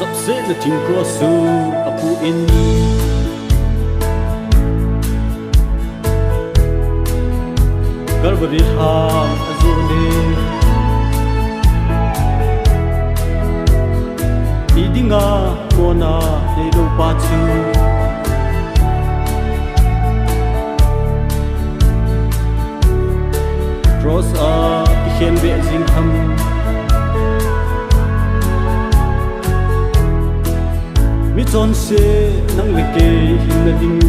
sắp xếp là tình của su apu in Calvary ham azune idinga mona leido pachu cross a khem be jing ham mi chon se nang le ke hin na ding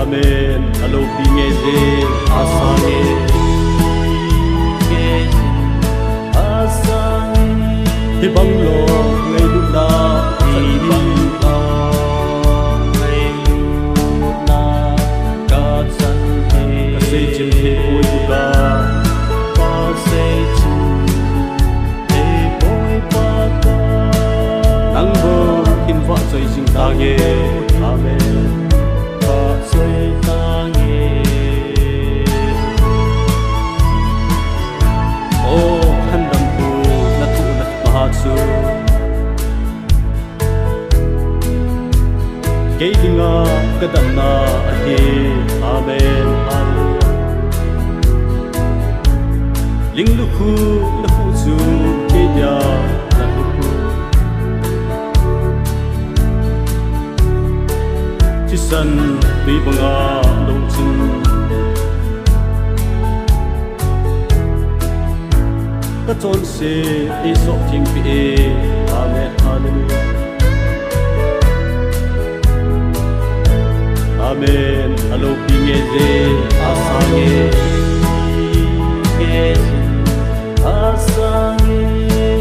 amen alo pinge je asane hi bang lo ngai du na hi bang lo ngai du na ka chan he ka se chin he oi du ka ka se chin he boy pa ka nang bo hin va choi jing ta ge amen ka choi ta ge oh han dam bu na tu na ma chu Keidinga kadana ahi amen hallelujah Lingluku laku chu kedia laku Chisan bi banga long chin Ka chon se isok thing pi amen hallelujah Amen. Alo pinge je asange ke asange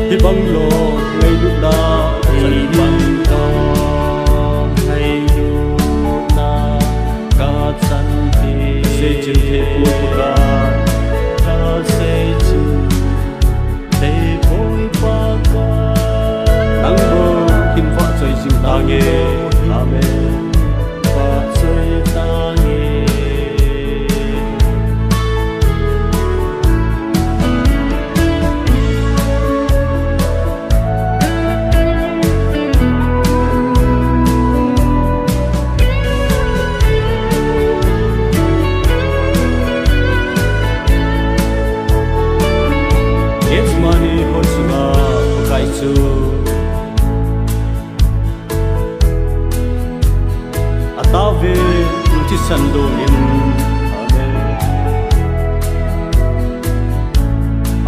hi bang lo ngai du na hi bang lo ngai du na ka chan he se chin he pu ka ka se chin te boy pa ka ang bo kin fa choi jing ta nge amen It's money hosuna kaisu Atave unti sandonin amen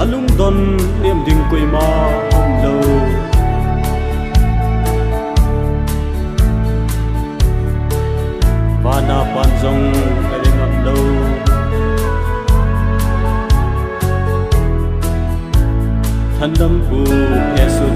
Alung don niam ding koi ma lo Vana panjong kering am lo Thandam bu yesu